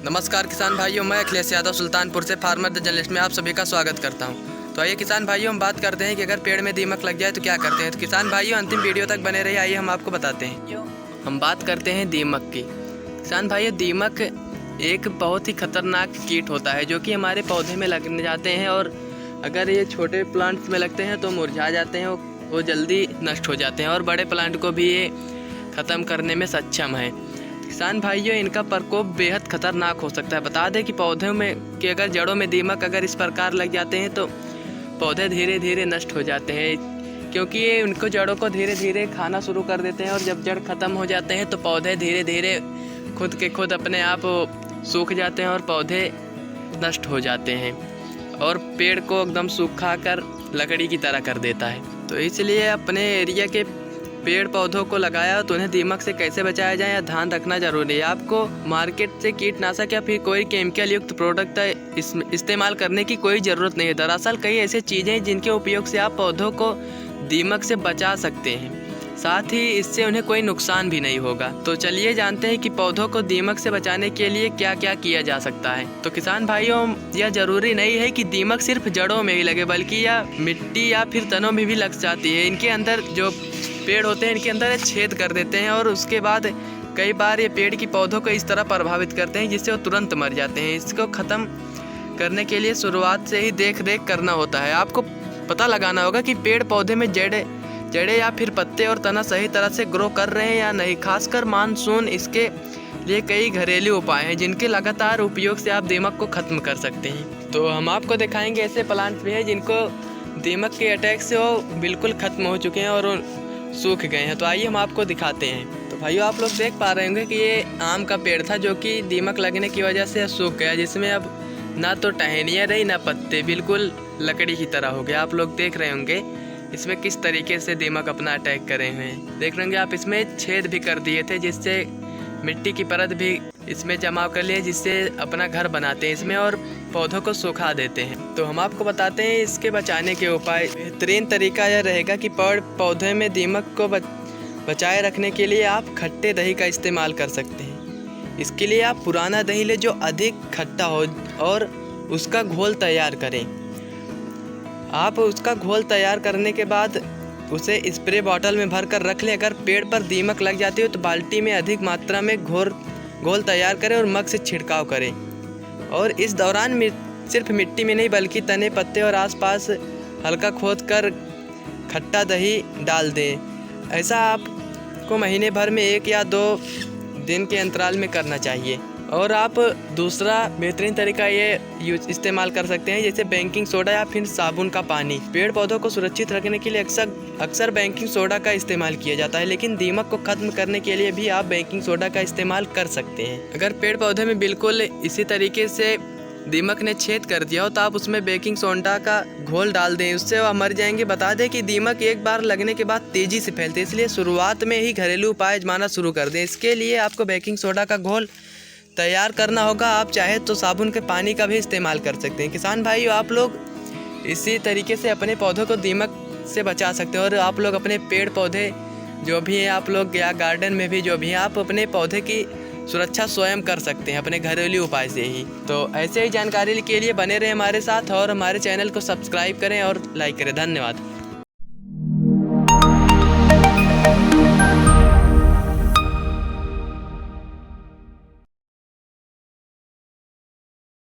नमस्कार किसान भाइयों, मैं अखिलेश यादव सुल्तानपुर से फार्मर द जर्नलिस्ट में आप सभी का स्वागत करता हूं। तो आइए किसान भाइयों, हम बात करते हैं कि अगर पेड़ में दीमक लग जाए तो क्या करते हैं। तो किसान भाइयों, अंतिम वीडियो तक बने रहिए। आइए हम आपको बताते हैं। हम बात करते हैं दीमक की। किसान भाइयों, दीमक एक बहुत ही खतरनाक कीट होता है जो कि हमारे पौधे में लगने जाते हैं, और अगर ये छोटे प्लांट्स में लगते हैं तो मुरझा जाते हैं, वो जल्दी नष्ट हो जाते हैं, और बड़े प्लांट को भी ये ख़त्म करने में सक्षम है। किसान भाइयों, इनका प्रकोप बेहद खतरनाक हो सकता है। बता दें कि पौधों में कि अगर जड़ों में दीमक अगर इस प्रकार लग जाते हैं तो पौधे धीरे धीरे नष्ट हो जाते हैं, क्योंकि ये उनको जड़ों को धीरे धीरे खाना शुरू कर देते हैं, और जब जड़ ख़त्म हो जाते हैं तो पौधे धीरे धीरे खुद के खुद अपने आप सूख जाते हैं और पौधे नष्ट हो जाते हैं, और पेड़ को एकदम सूखा कर लकड़ी की तरह कर देता है। तो इसलिए अपने एरिया के पेड़ पौधों को लगाया तो उन्हें दीमक से कैसे बचाया जाए, या ध्यान रखना जरूरी है। आपको मार्केट से कीटनाशक या फिर कोई केमिकल युक्त प्रोडक्ट इस्तेमाल करने की कोई ज़रूरत नहीं है। दरअसल कई ऐसी चीज़ें हैं जिनके उपयोग से आप पौधों को दीमक से बचा सकते हैं, साथ ही इससे उन्हें कोई नुकसान भी नहीं होगा। तो चलिए जानते हैं कि पौधों को दीमक से बचाने के लिए क्या क्या किया जा सकता है। तो किसान भाइयों, यह जरूरी नहीं है कि दीमक सिर्फ जड़ों में ही लगे, बल्कि यह मिट्टी या फिर तनों में भी लग जाती है। इनके अंदर जो पेड़ होते हैं, इनके अंदर छेद कर देते हैं, और उसके बाद कई बार ये पेड़ की पौधों को इस तरह प्रभावित करते हैं जिससे वो तुरंत मर जाते हैं। इसको ख़त्म करने के लिए शुरुआत से ही देख रेख करना होता है। आपको पता लगाना होगा कि पेड़ पौधे में जड़ें या फिर पत्ते और तना सही तरह से ग्रो कर रहे हैं या नहीं, खासकर मानसून। इसके लिए कई घरेलू उपाय हैं जिनके लगातार उपयोग से आप दीमक को ख़त्म कर सकते हैं। तो हम आपको दिखाएंगे ऐसे प्लांट्स भी हैं जिनको दीमक के अटैक से वो बिल्कुल ख़त्म हो चुके हैं और सूख गए हैं। तो आइए हम आपको दिखाते हैं। तो भाइयों, आप लोग देख पा रहे होंगे कि ये आम का पेड़ था जो कि दीमक लगने की वजह से सूख गया, जिसमें अब ना तो टहनियाँ रही ना पत्ते, बिल्कुल लकड़ी की तरह हो गया। आप लोग देख रहे होंगे इसमें किस तरीके से दीमक अपना अटैक करे हुए हैं। देख रहे होंगे आप, इसमें छेद भी कर दिए थे जिससे मिट्टी की परत भी इसमें जमा कर लिए, जिससे अपना घर बनाते हैं इसमें और पौधों को सुखा देते हैं। तो हम आपको बताते हैं इसके बचाने के उपाय। बेहतरीन तरीका यह रहेगा कि पौधे में दीमक को बचाए रखने के लिए आप खट्टे दही का इस्तेमाल कर सकते हैं। इसके लिए आप पुराना दही लें जो अधिक खट्टा हो, और उसका घोल तैयार करें। आप उसका घोल तैयार करने के बाद उसे स्प्रे बॉटल में भर कर रख लें। अगर पेड़ पर दीमक लग जाती हो तो बाल्टी में अधिक मात्रा में घोल तैयार करें और मग से छिड़काव करें, और इस दौरान सिर्फ मिट्टी में नहीं बल्कि तने, पत्ते और आसपास हल्का खोद कर खट्टा दही डाल दें। ऐसा आपको महीने भर में 1 या 2 दिन के अंतराल में करना चाहिए। और आप दूसरा बेहतरीन तरीका ये इस्तेमाल कर सकते हैं, जैसे बेकिंग सोडा या फिर साबुन का पानी। पेड़ पौधों को सुरक्षित रखने के लिए अक्सर बेकिंग सोडा का इस्तेमाल किया जाता है, लेकिन दीमक को खत्म करने के लिए भी आप बेकिंग सोडा का इस्तेमाल कर सकते हैं। अगर पेड़ पौधे में बिल्कुल इसी तरीके से दीमक ने छेद कर दिया हो तो आप उसमें बेकिंग सोडा का घोल डाल दें, उससे वह मर जाएंगे। बता दें कि दीमक एक बार लगने के बाद तेज़ी से फैलते हैं, इसलिए शुरुआत में ही घरेलू उपाय आजमाना शुरू कर दें। इसके लिए आपको बेकिंग सोडा का घोल तैयार करना होगा। आप चाहे तो साबुन के पानी का भी इस्तेमाल कर सकते हैं। किसान भाइयों, आप लोग इसी तरीके से अपने पौधों को दीमक से बचा सकते हैं, और आप लोग अपने पेड़ पौधे जो भी हैं, आप लोग या गार्डन में भी जो भी हैं, आप अपने पौधे की सुरक्षा स्वयं कर सकते हैं अपने घरेलू उपाय से ही। तो ऐसे ही जानकारी के लिए बने रहे हमारे साथ, और हमारे चैनल को सब्सक्राइब करें और लाइक करें। धन्यवाद।